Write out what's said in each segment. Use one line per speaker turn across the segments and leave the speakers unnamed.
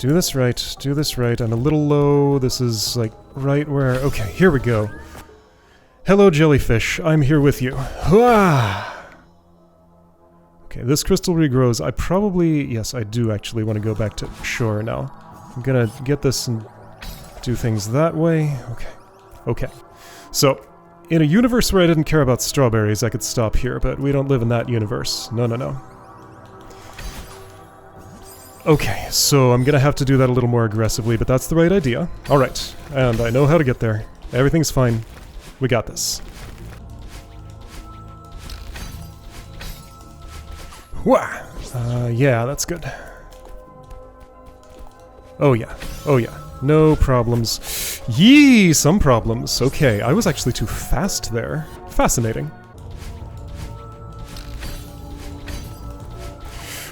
Do this right, do this right. I'm a little low. This is like right where... Okay, here we go. Hello, jellyfish. I'm here with you. Hooah! Okay, this crystal regrows. I probably... Yes, I do actually want to go back to shore now. I'm gonna get this and do things that way. Okay. Okay. So, in a universe where I didn't care about strawberries, I could stop here, but we don't live in that universe. No, no, no. Okay, so I'm gonna have to do that a little more aggressively, but that's the right idea. Alright, and I know how to get there. Everything's fine. We got this. Wah! Yeah, that's good. Oh yeah, oh yeah. No problems. Yee! Some problems. Okay, I was actually too fast there. Fascinating.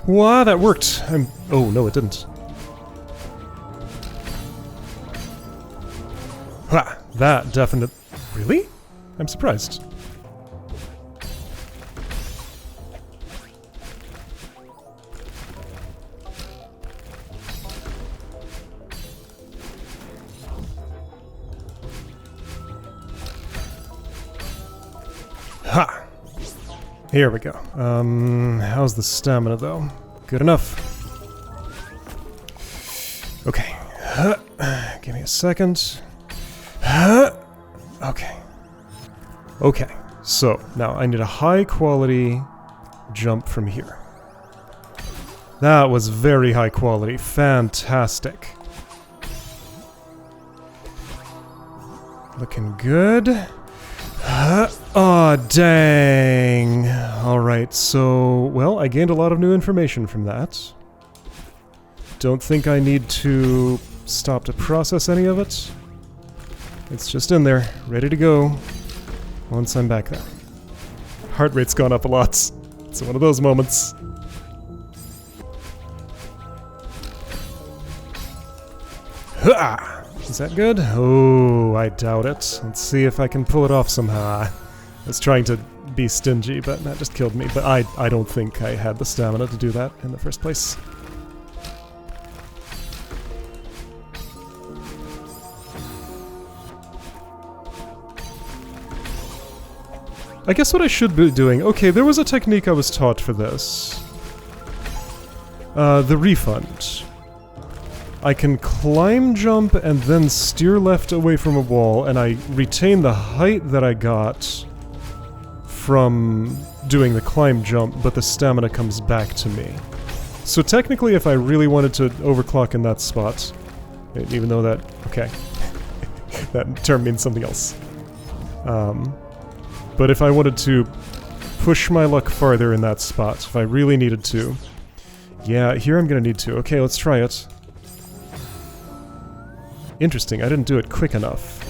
Wow, that worked. Oh, no, it didn't. Ha! That definite... Really? I'm surprised. Ha! Here we go. How's the stamina, though? Good enough. Okay. Give me a second. Okay. Okay. So, now I need a high-quality jump from here. That was very high quality. Fantastic. Looking good. Aw, dang. Alright, so, well, I gained a lot of new information from that. Don't think I need to stop to process any of it. It's just in there, ready to go, once I'm back there. Heart rate's gone up a lot. It's one of those moments. Ha! Is that good? Oh, I doubt it. Let's see if I can pull it off somehow. I was trying to be stingy, but that just killed me. But I don't think I had the stamina to do that in the first place. I guess what I should be doing... Okay, there was a technique I was taught for this. The refund. I can climb jump and then steer left away from a wall, and I retain the height that I got from doing the climb jump, but the stamina comes back to me. So technically, if I really wanted to overclock in that spot, even though that... okay. That term means something else. But if I wanted to push my luck farther in that spot, if I really needed to... Yeah, here I'm gonna need to. Okay, let's try it. Interesting, I didn't do it quick enough.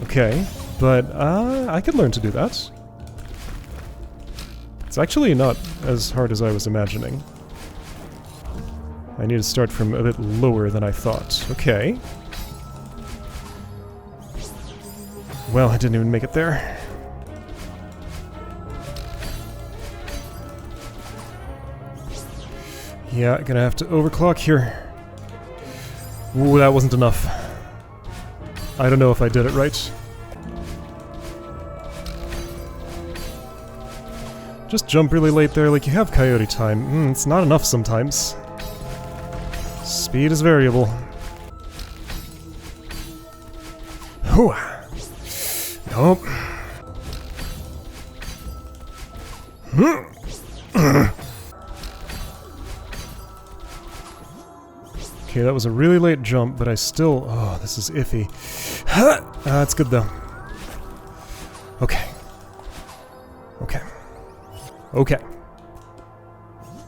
Okay, but I could learn to do that. It's actually not as hard as I was imagining. I need to start from a bit lower than I thought. Okay. Well, I didn't even make it there. Yeah, gonna have to overclock here. Ooh, that wasn't enough. I don't know if I did it right. Just jump really late there, like you have coyote time. It's not enough sometimes. Speed is variable. Whew. Nope. Okay, that was a really late jump, but I still... Oh, this is iffy. That's good, though. Okay. Okay. Okay.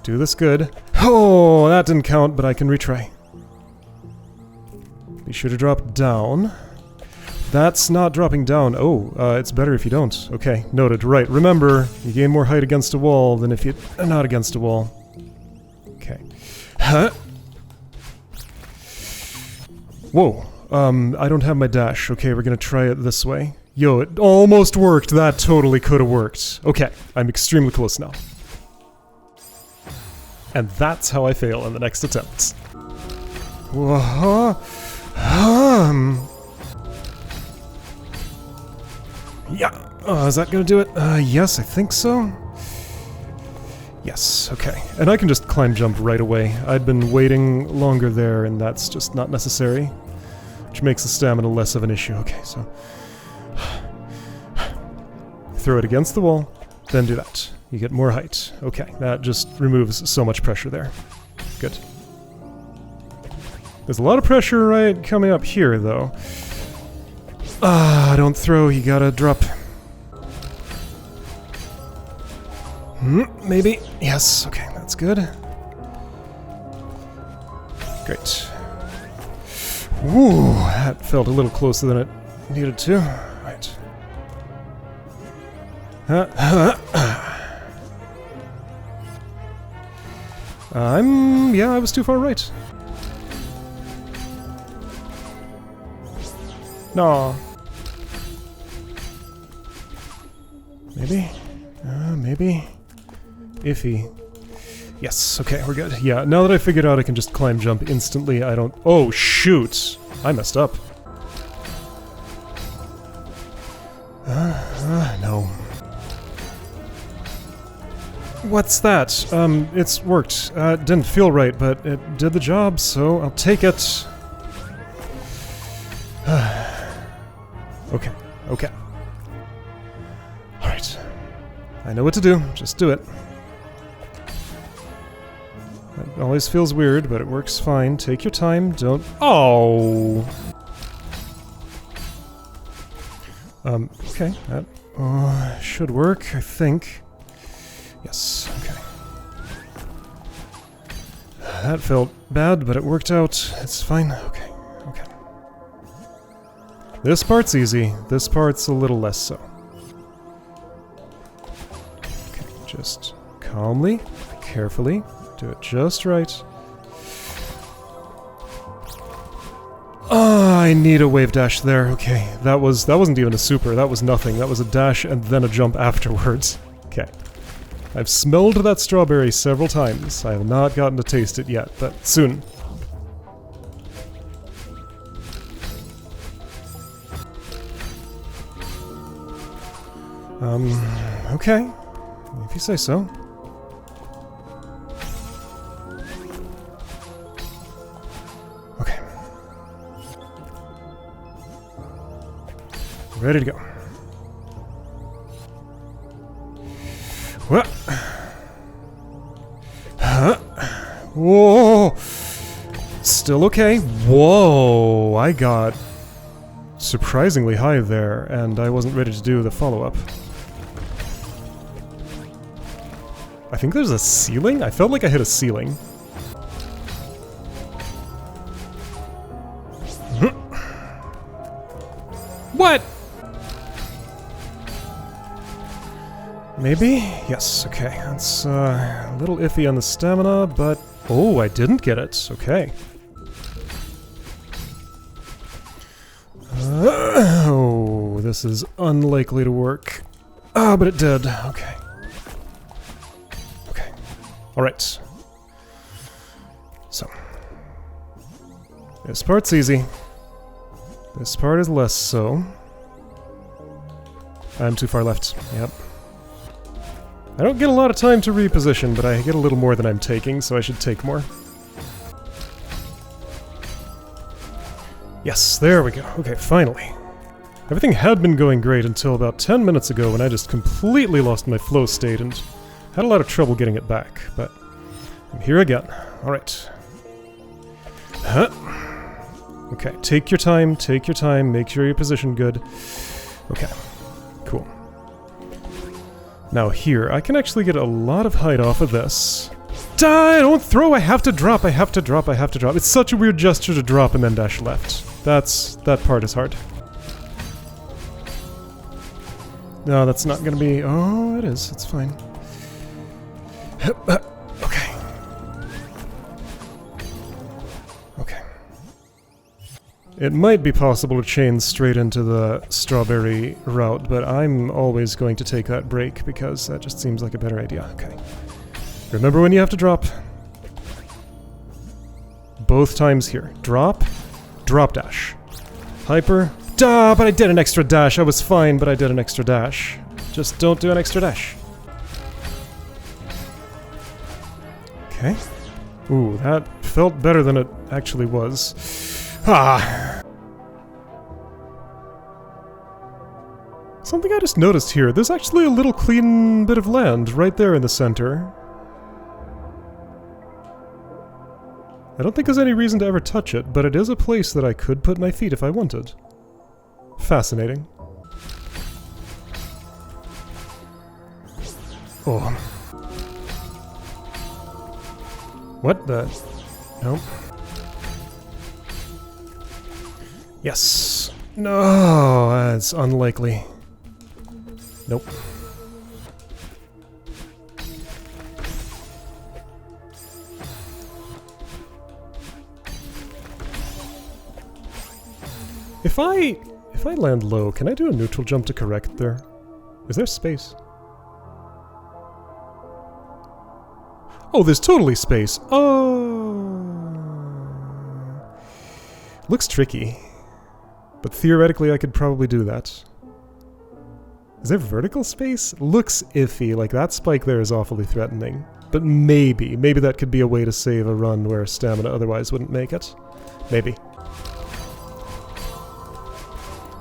Do this good. Oh, that didn't count, but I can retry. Be sure to drop down. That's not dropping down. Oh, it's better if you don't. Okay, noted. Right, remember, you gain more height against a wall than if you're not against a wall. Okay. Whoa, I don't have my dash. Okay, we're gonna try it this way. Yo, it almost worked. That totally could have worked. Okay, I'm extremely close now. And that's how I fail in the next attempt. Whoa. Yeah. Is that gonna do it? Yes, I think so. Yes, okay. And I can just climb jump right away. I'd been waiting longer there, and that's just not necessary. Which makes the stamina less of an issue. Okay, so... throw it against the wall, then do that. You get more height. Okay, that just removes so much pressure there. Good. There's a lot of pressure right coming up here, though. Don't throw, you gotta drop. Maybe. Yes, okay, that's good. Great. Ooh, that felt a little closer than it needed to. Right. Yeah, I was too far right. No. Maybe? Maybe? Iffy. Yes, okay, we're good. Yeah, now that I figured out I can just climb jump instantly, I don't... Oh, shoot! I messed up. No. What's that? It's worked. Didn't feel right, but it did the job, so I'll take it. Okay, okay. Alright. I know what to do, just do it. It always feels weird, but it works fine. Take your time, don't... Oh! Okay, that should work, I think. Yes, okay. That felt bad, but it worked out. It's fine. Okay, okay. This part's easy. This part's a little less so. Okay, just calmly, carefully, do it just right. I need a wave dash there. Okay, that wasn't even a super. That was nothing. That was a dash and then a jump afterwards. Okay. I've smelled that strawberry several times. I have not gotten to taste it yet, but soon. Okay. If you say so. Okay. Ready to go. What? Huh? Whoa! Still okay. Whoa! I got surprisingly high there, and I wasn't ready to do the follow-up. I think there's a ceiling? I felt like I hit a ceiling. What? Maybe? Yes, okay. That's a little iffy on the stamina, but... Oh, I didn't get it. Okay. Oh, this is unlikely to work. But it did. Okay. Okay. Alright. So. This part's easy. This part is less so. I'm too far left. Yep. I don't get a lot of time to reposition, but I get a little more than I'm taking, so I should take more. Yes, there we go. Okay, finally. Everything had been going great until about 10 minutes ago when I just completely lost my flow state and had a lot of trouble getting it back, but I'm here again. Alright. Huh. Okay, take your time, make sure you're positioned good. Okay, cool. Now here, I can actually get a lot of height off of this. Die! Don't throw! I have to drop, I have to drop, I have to drop. It's such a weird gesture to drop and then dash left. That part is hard. No, that's not gonna be... Oh, it is. It's fine. Okay. Okay. It might be possible to chain straight into the strawberry route, but I'm always going to take that break because that just seems like a better idea. Okay. Remember when you have to drop. both times here. Drop, drop dash. Hyper, duh, but I did an extra dash. I was fine, but I did an extra dash. Just don't do an extra dash. Okay. Ooh, that felt better than it actually was. Ah! Something I just noticed here. There's actually a little clean bit of land right there in the center. I don't think there's any reason to ever touch it, but it is a place that I could put my feet if I wanted. Fascinating. Oh. What the? Nope. Yes. No, that's unlikely. Nope. If I land low, can I do a neutral jump to correct there? Is there space? Oh, there's totally space. Oh. Looks tricky. But theoretically I could probably do that. Is there vertical space? Looks iffy, like that spike there is awfully threatening. But maybe that could be a way to save a run where stamina otherwise wouldn't make it. Maybe.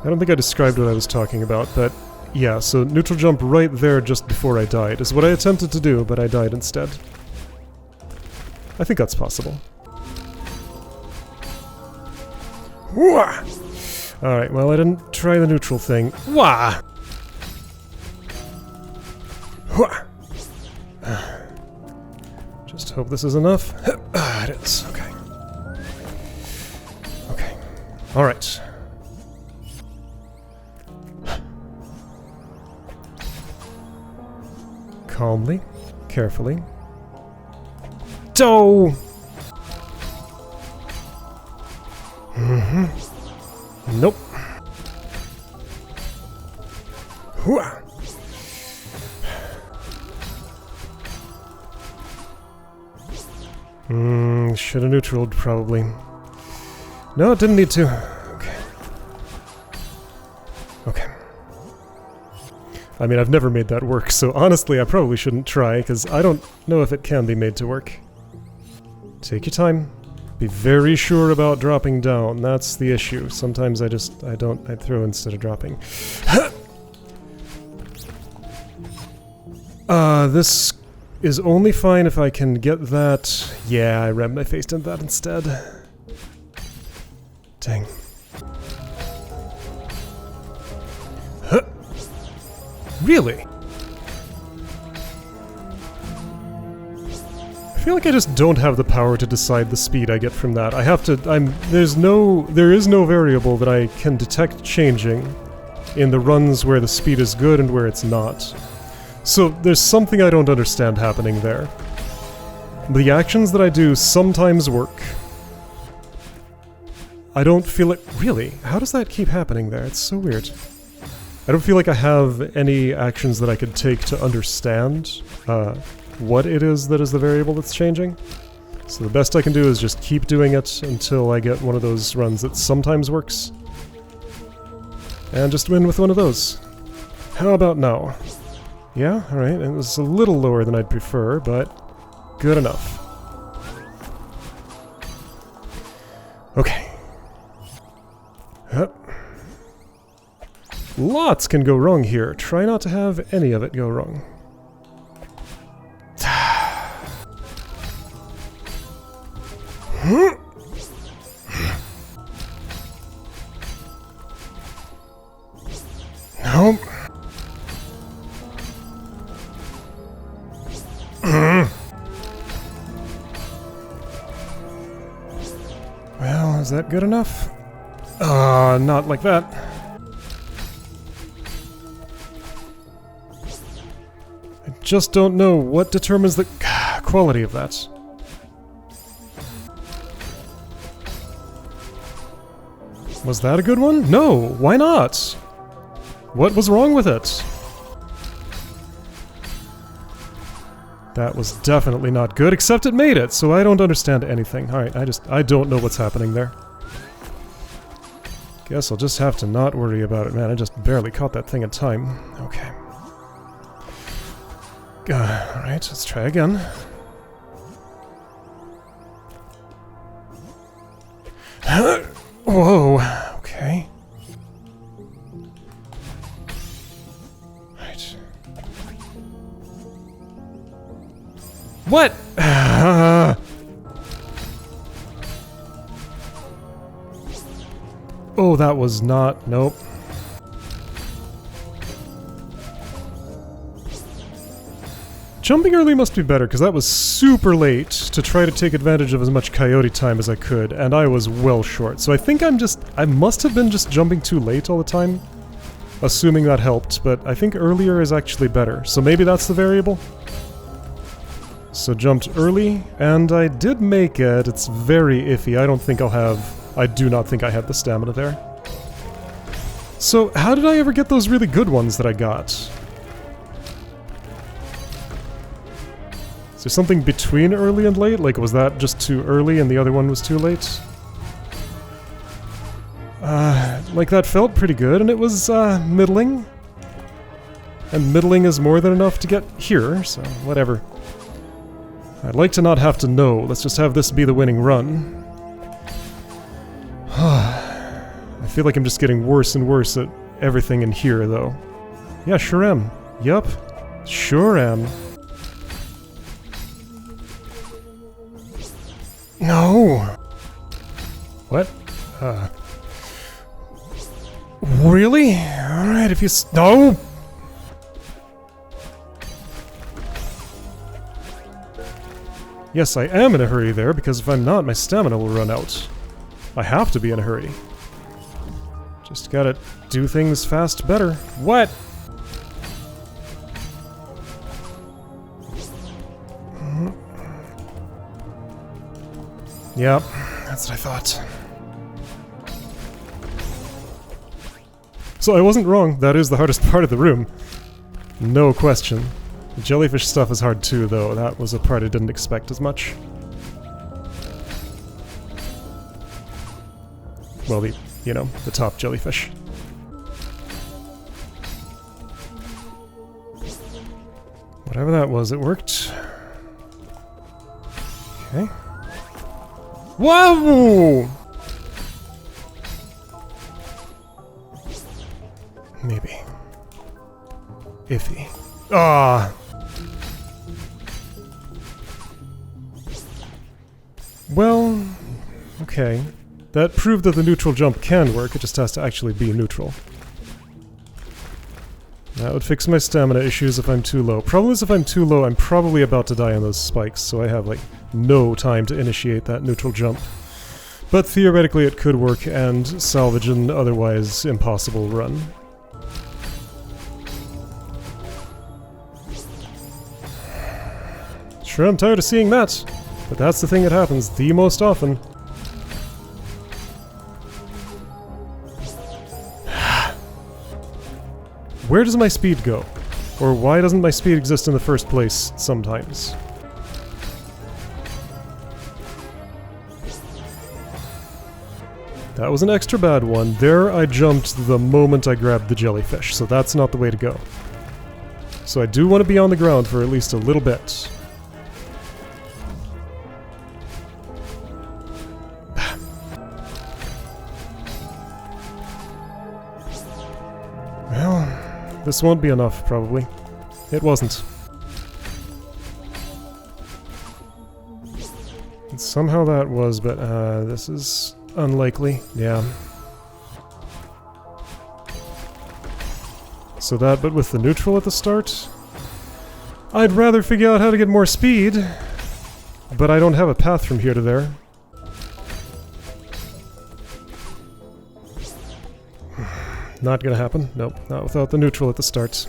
I don't think I described what I was talking about, but yeah, so neutral jump right there just before I died is what I attempted to do, but I died instead. I think that's possible. Alright, well I didn't try the neutral thing. Wah! Just hope this is enough. It is, okay. Okay. Alright. Calmly, carefully. Doh! Nope. Hooah! Should have neutraled, probably. No, it didn't need to. Okay. Okay. I mean, I've never made that work, so honestly I probably shouldn't try, because I don't know if it can be made to work. Take your time. Be very sure about dropping down. That's the issue. Sometimes I throw instead of dropping. This is only fine if I can get that. Yeah, I rammed my face into that instead. Dang. Really? I feel like I just don't have the power to decide the speed I get from that. I have to, there is no variable that I can detect changing in the runs where the speed is good and where it's not. So there's something I don't understand happening there. The actions that I do sometimes work. I don't feel it, really? How does that keep happening there? It's so weird. I don't feel like I have any actions that I could take to understand what it is that is the variable that's changing. So the best I can do is just keep doing it until I get one of those runs that sometimes works. And just win with one of those. How about now? Yeah, alright, it was a little lower than I'd prefer, but good enough. Okay. Hup. Lots can go wrong here. Try not to have any of it go wrong. Nope. Well, is that good enough? Not like that. I just don't know what determines the quality of that. Was that a good one? No, why not? What was wrong with it? That was definitely not good, except it made it, so I don't understand anything. Alright, I don't know what's happening there. Guess I'll just have to not worry about it. Man, I just barely caught that thing in time. Okay. Alright, let's try again. Whoa, okay. Right. What? Oh, that was not... Nope. Jumping early must be better, because that was super late to try to take advantage of as much coyote time as I could, and I was well short. So I think I must have been just jumping too late all the time, assuming that helped, but I think earlier is actually better. So maybe that's the variable? So jumped early, and I did make it. It's very iffy. I do not think I had the stamina there. So how did I ever get those really good ones that I got? Is there something between early and late? Like, was that just too early and the other one was too late? Like, that felt pretty good, and it was, middling. And middling is more than enough to get here, so whatever. I'd like to not have to know. Let's just have this be the winning run. I feel like I'm just getting worse and worse at everything in here, though. Yeah, sure am. Yup. Sure am. No! What? Really? Alright, if you no! Yes, I am in a hurry there, because if I'm not, my stamina will run out. I have to be in a hurry. Just gotta do things fast better. What? Yep, that's what I thought. So I wasn't wrong, that is the hardest part of the room. No question. The jellyfish stuff is hard too, though. That was a part I didn't expect as much. Well, the top jellyfish. Whatever that was, it worked. Okay. Whoa! Maybe. Iffy. Ah! Well, okay. That proved that the neutral jump can work, it just has to actually be neutral. That would fix my stamina issues if I'm too low. Problem is, if I'm too low, I'm probably about to die on those spikes, so I have, like, no time to initiate that neutral jump. But theoretically it could work and salvage an otherwise impossible run. Sure, I'm tired of seeing that, but that's the thing that happens the most often. Where does my speed go? Or why doesn't my speed exist in the first place sometimes? That was an extra bad one. There I jumped the moment I grabbed the jellyfish, so that's not the way to go. So I do want to be on the ground for at least a little bit. Well, this won't be enough, probably. It wasn't. And somehow that was, but this is unlikely. Yeah. So that, but with the neutral at the start? I'd rather figure out how to get more speed, but I don't have a path from here to there. Not gonna happen. Nope, not without the neutral at the start.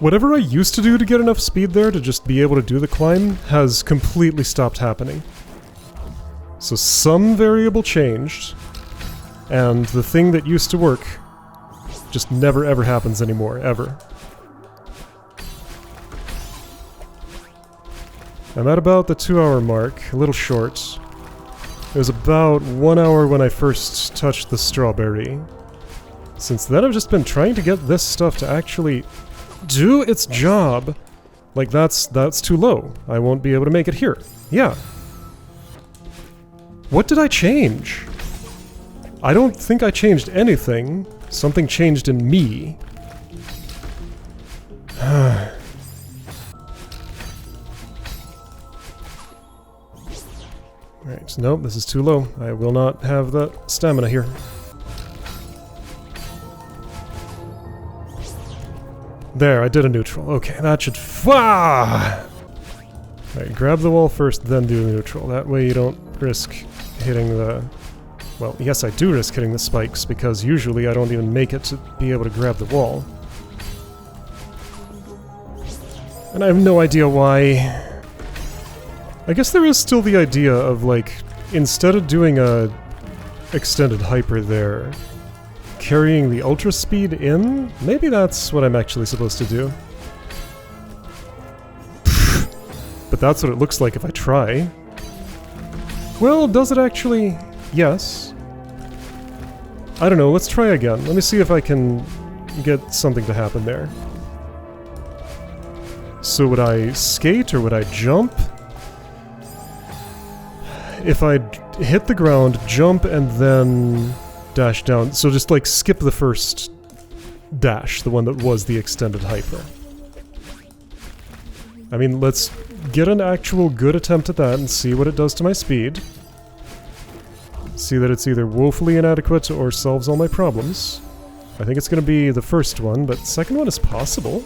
Whatever I used to do to get enough speed there to just be able to do the climb has completely stopped happening. So some variable changed, and the thing that used to work Just never ever happens anymore, ever. I'm at about the 2-hour mark, a little short. It was about 1 hour when I first touched the strawberry. Since then I've just been trying to get this stuff to actually do its job. Like that's too low. I won't be able to make it here. Yeah. What did I change? I don't think I changed anything. Something changed in me. Alright, nope, this is too low. I will not have the stamina here. There, I did a neutral. Okay, that should... Alright, grab the wall first, then do the neutral. That way you don't risk hitting the... Well, yes, I do risk hitting the spikes, because usually I don't even make it to be able to grab the wall. And I have no idea why... I guess there is still the idea of, like, instead of doing a extended hyper there, carrying the ultra speed in? Maybe that's what I'm actually supposed to do. But that's what it looks like if I try. Well, does it actually? Yes. I don't know, let's try again. Let me see if I can get something to happen there. So would I skate or would I jump? If I hit the ground, jump, and then dash down. So just like skip the first dash, the one that was the extended hyper. I mean, let's get an actual good attempt at that and see what it does to my speed. See that it's either woefully inadequate or solves all my problems. I think it's going to be the first one, but second one is possible.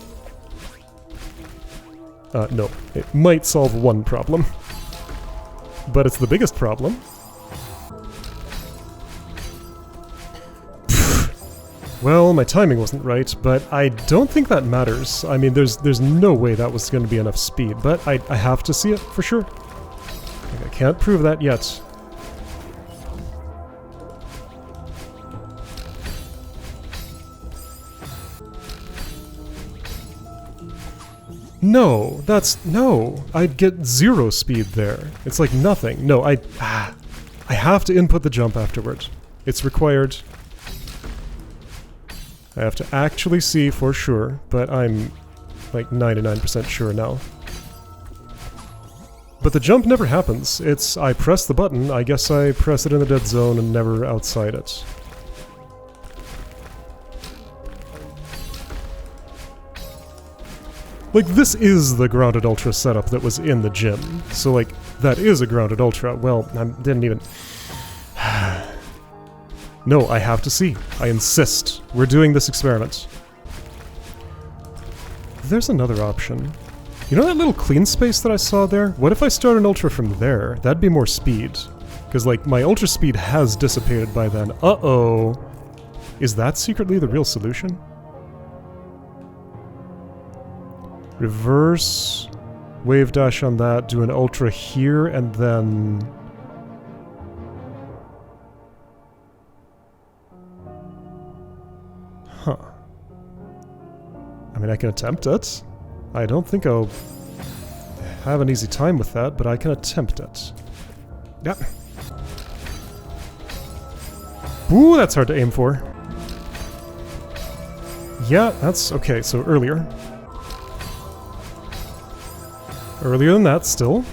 No. It might solve one problem. But it's the biggest problem. Well, my timing wasn't right, but I don't think that matters. I mean, there's no way that was going to be enough speed, but I have to see it for sure. Like, I can't prove that yet. No, no, I'd get 0 speed there. It's like nothing. No, I have to input the jump afterward. It's required. I have to actually see for sure, but I'm like 99% sure now. But the jump never happens. It's, I press the button, I guess I press it in the dead zone and never outside it. Like, this is the Grounded Ultra setup that was in the gym. So, like, that is a Grounded Ultra. Well, I didn't even... No, I have to see. I insist. We're doing this experiment. There's another option. You know that little clean space that I saw there? What if I start an Ultra from there? That'd be more speed. Because, like, my Ultra speed has dissipated by then. Uh-oh. Is that secretly the real solution? Reverse, wave dash on that, do an ultra here, and then... Huh. I mean, I can attempt it. I don't think I'll have an easy time with that, but I can attempt it. Yep. Ooh, that's hard to aim for. Yeah, that's... okay, so earlier. Earlier than that, still.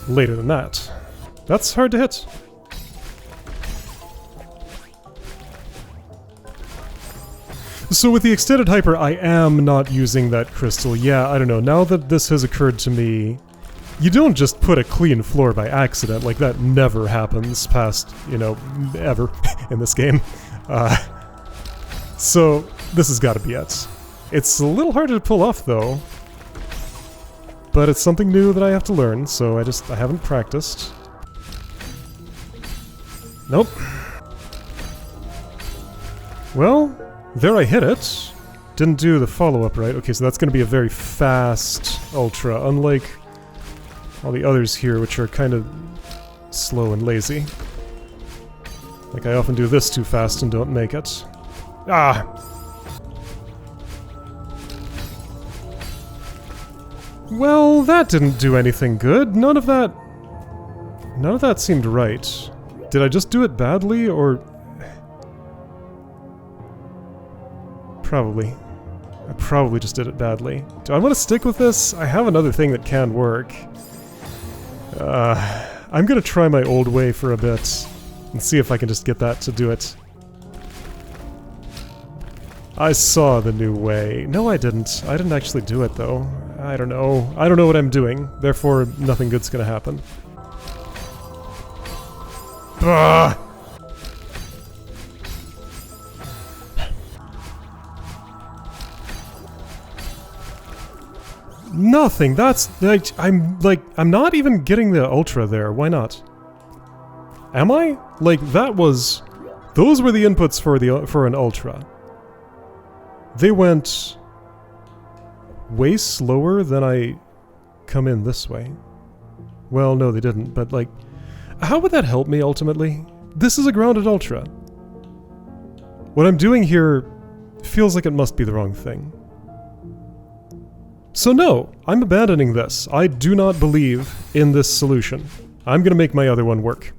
Later than that. That's hard to hit. So with the extended hyper, I am not using that crystal. Yeah, I don't know. Now that this has occurred to me, you don't just put a clean floor by accident. Like, that never happens past, you know, ever in this game. So this has got to be it. It's a little harder to pull off, though. But it's something new that I have to learn, so I haven't practiced. Nope. Well, there I hit it. Didn't do the follow-up right. Okay, so that's going to be a very fast Ultra, unlike all the others here, which are kind of slow and lazy. Like I often do this too fast and don't make it. Ah! Well, that didn't do anything good. None of that seemed right. Did I just do it badly, or... Probably. I probably just did it badly. Do I want to stick with this? I have another thing that can work. I'm gonna try my old way for a bit and see if I can just get that to do it. I saw the new way. No, I didn't. I didn't actually do it, though. I don't know. I don't know what I'm doing. Therefore, nothing good's gonna happen. Bah! Nothing. That's like I'm not even getting the ultra there. Why not? Am I? Like that was those were the inputs for an ultra. They went way slower than I come in this way. Well, no, they didn't, but like how would that help me ultimately? This is a grounded ultra. What I'm doing here feels like it must be the wrong thing. So no, I'm abandoning this. I do not believe in this solution. I'm gonna make my other one work.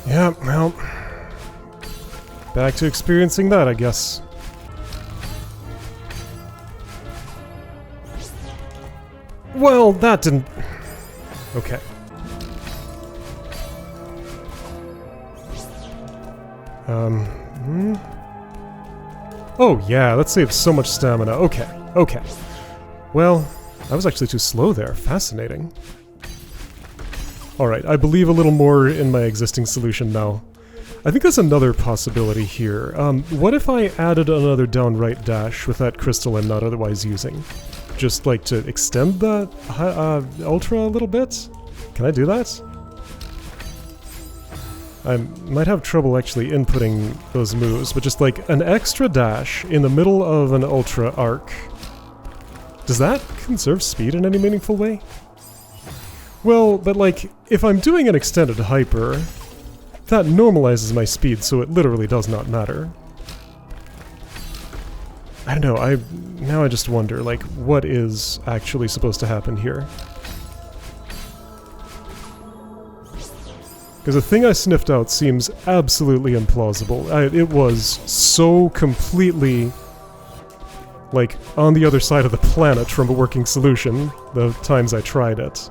Yeah, well... back to experiencing that, I guess. Well, that didn't... Okay. Oh yeah, that saves so much stamina. Okay, okay. Well, I was actually too slow there. Fascinating. Alright, I believe a little more in my existing solution now. I think there's another possibility here. What if I added another downright dash with that crystal I'm not otherwise using? Just like to extend the ultra a little bit? Can I do that? I might have trouble actually inputting those moves, but just like an extra dash in the middle of an ultra arc. Does that conserve speed in any meaningful way? Well, but like, if I'm doing an extended hyper, that normalizes my speed, so it literally does not matter. I don't know, now I just wonder, like, what is actually supposed to happen here? Because the thing I sniffed out seems absolutely implausible. It was so completely, like, on the other side of the planet from a working solution the times I tried it.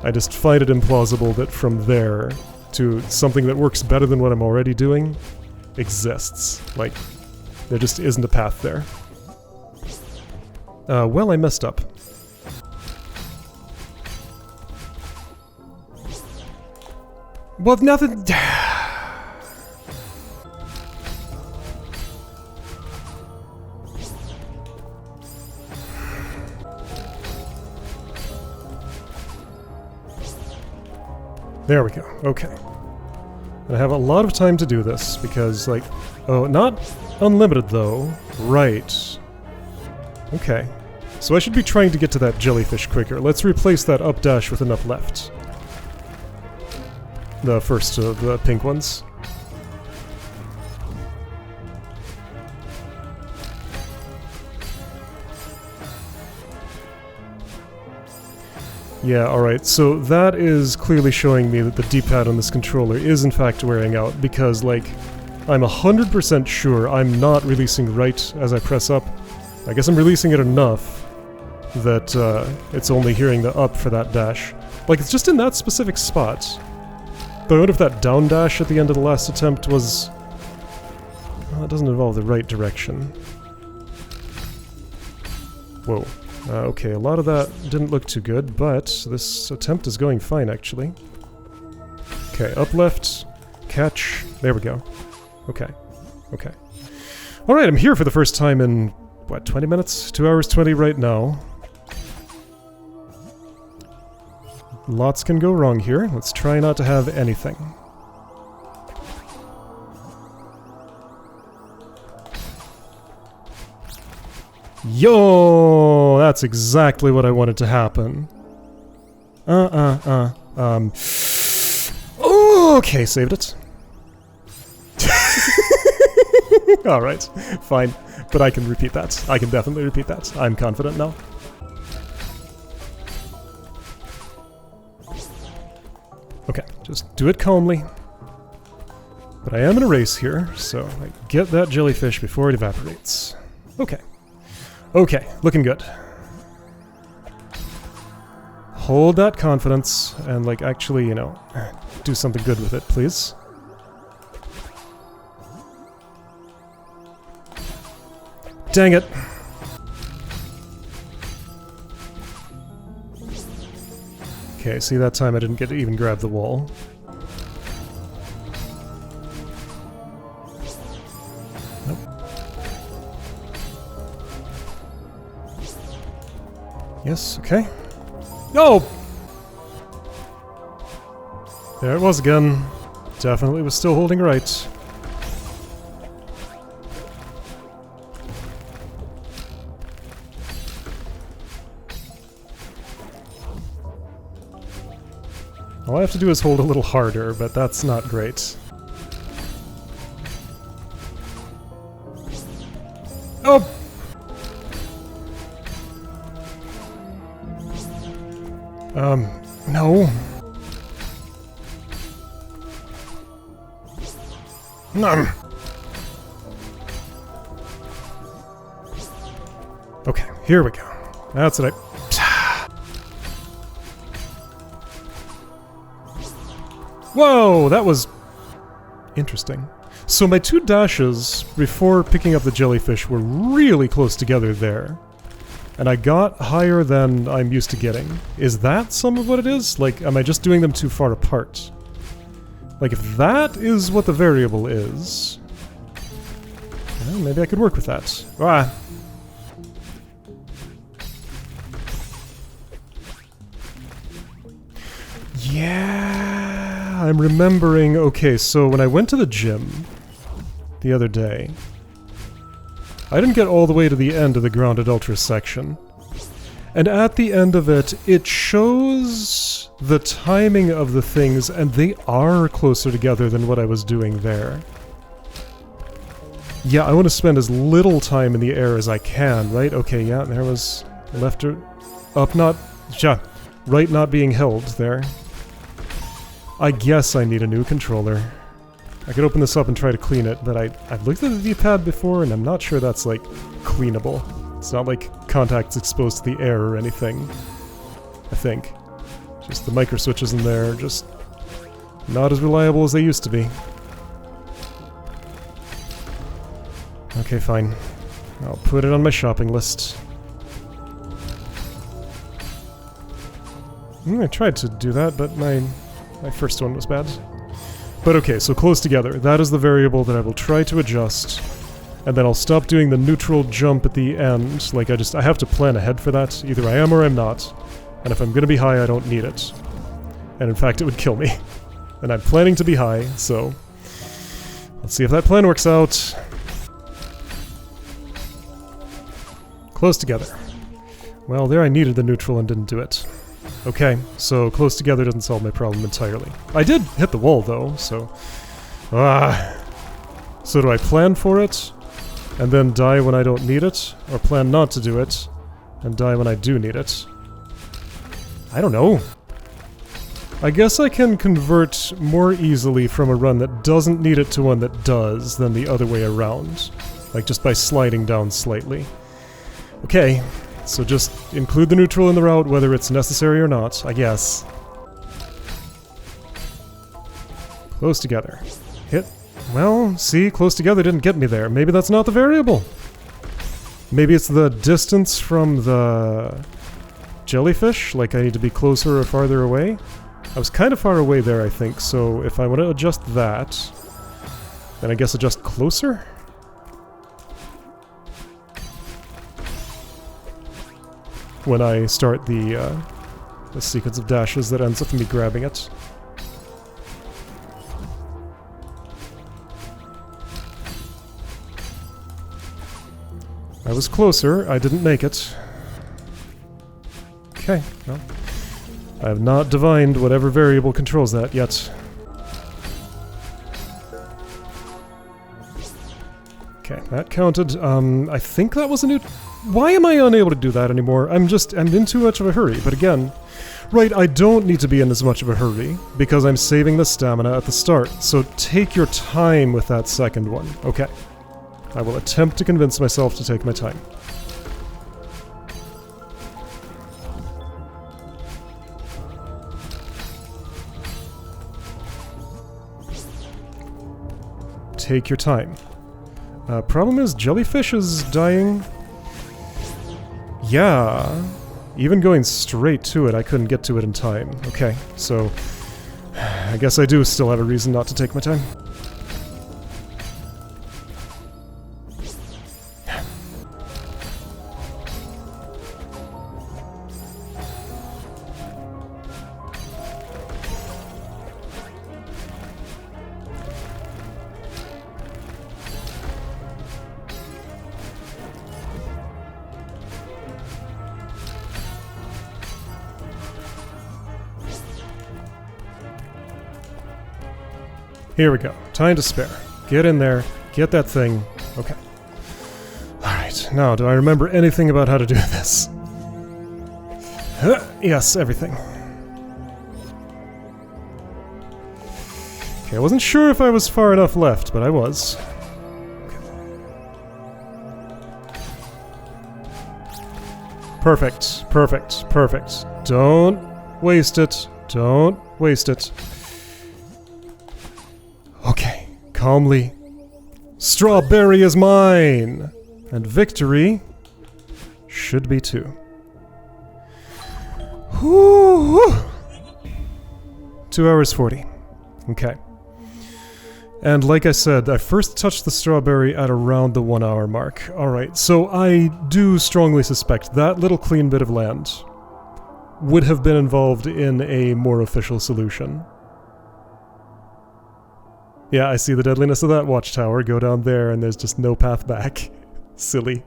I just find it implausible that from there to something that works better than what I'm already doing exists. Like, there just isn't a path there. Well, I messed up. Well, nothing... There we go, okay. And I have a lot of time to do this, because, like... Oh, not unlimited, though. Right. Okay. So I should be trying to get to that jellyfish quicker. Let's replace that up dash with an up left. The first of the pink ones. Yeah, alright, so that is clearly showing me that the D-pad on this controller is in fact wearing out, because, like, I'm 100% sure I'm not releasing right as I press up. I guess I'm releasing it enough that it's only hearing the up for that dash. Like, it's just in that specific spot. But I wonder if that down dash at the end of the last attempt was... Well, it doesn't involve the right direction. Whoa. Okay, a lot of that didn't look too good, but this attempt is going fine, actually. Okay, up left, catch, there we go. Okay, okay. Alright, I'm here for the first time in, what, 20 minutes? 2 hours 20 right now. Lots can go wrong here. Let's try not to have anything. Yo, that's exactly what I wanted to happen. Okay, saved it. Alright, fine. But I can repeat that. I can definitely repeat that. I'm confident now. Okay, just do it calmly. But I am in a race here, so I get that jellyfish before it evaporates. Okay. Okay, looking good. Hold that confidence and, like, actually, you know, do something good with it, please. Dang it. Okay, see, that time I didn't get to even grab the wall. Nope. Yes, okay. No! There it was again. Definitely was still holding right. All I have to do is hold a little harder, but that's not great. Oh! No. No. Okay, here we go. That's what I... Whoa, that was interesting. So my two dashes before picking up the jellyfish were really close together there. And I got higher than I'm used to getting. Is that some of what it is? Like, am I just doing them too far apart? Like, if that is what the variable is... well, maybe I could work with that. Ah! Yeah, I'm remembering... okay, so when I went to the gym the other day, I didn't get all the way to the end of the Grounded Ultra section. And at the end of it, it shows the timing of the things, and they are closer together than what I was doing there. Yeah, I want to spend as little time in the air as I can, right? Okay, yeah, there was left or... up not... yeah, right not being held there. I guess I need a new controller. I could open this up and try to clean it, but I've looked at the D-pad before, and I'm not sure that's, like, cleanable. It's not like contacts exposed to the air or anything, I think. Just the micro switches in there are just not as reliable as they used to be. Okay, fine. I'll put it on my shopping list. I tried to do that, but my first one was bad. But okay, so close together. That is the variable that I will try to adjust. And then I'll stop doing the neutral jump at the end. Like, I have to plan ahead for that. Either I am or I'm not. And if I'm gonna be high, I don't need it. And in fact, it would kill me. And I'm planning to be high, so... let's see if that plan works out. Close together. Well, there I needed the neutral and didn't do it. Okay, so close together doesn't solve my problem entirely. I did hit the wall, though, so... So do I plan for it, and then die when I don't need it? Or plan not to do it, and die when I do need it? I don't know. I guess I can convert more easily from a run that doesn't need it to one that does than the other way around. Like, just by sliding down slightly. Okay. So just include the neutral in the route, whether it's necessary or not, I guess. Close together. Hit. Well, see, close together didn't get me there. Maybe that's not the variable. Maybe it's the distance from the jellyfish, like I need to be closer or farther away. I was kind of far away there, I think, so if I want to adjust that, then I guess adjust closer? When I start the sequence of dashes that ends with me grabbing it. I was closer, I didn't make it. Okay, well. I have not divined whatever variable controls that yet. Okay, that counted. I think that was a new... Why am I unable to do that anymore? I'm in too much of a hurry, but again... Right, I don't need to be in as much of a hurry, because I'm saving the stamina at the start, so take your time with that second one. Okay. I will attempt to convince myself to take my time. Take your time. Problem is, jellyfish is dying. Yeah. Even going straight to it, I couldn't get to it in time. Okay, so... I guess I do still have a reason not to take my time. Here we go. Time to spare. Get in there. Get that thing. Okay. Alright, now do I remember anything about how to do this? Yes, everything. Okay, I wasn't sure if I was far enough left, but I was. Perfect. Perfect. Perfect. Don't waste it. Don't waste it. Okay, calmly. Strawberry is mine! And victory should be too. Whoo! 2 hours 40. Okay. And like I said, I first touched the strawberry at around the 1 hour mark. Alright, so I do strongly suspect that little clean bit of land would have been involved in a more official solution. Yeah, I see the deadliness of that watchtower. Go down there and there's just no path back. Silly.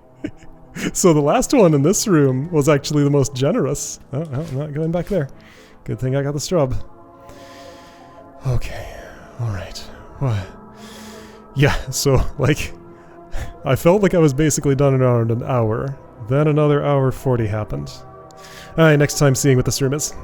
So the last one in this room was actually the most generous. Oh, no, I'm not going back there. Good thing I got the strub. Okay, alright. What? Yeah, so, like, I felt like I was basically done in around an hour. Then another hour 40 happened. Alright, next time seeing what this room is.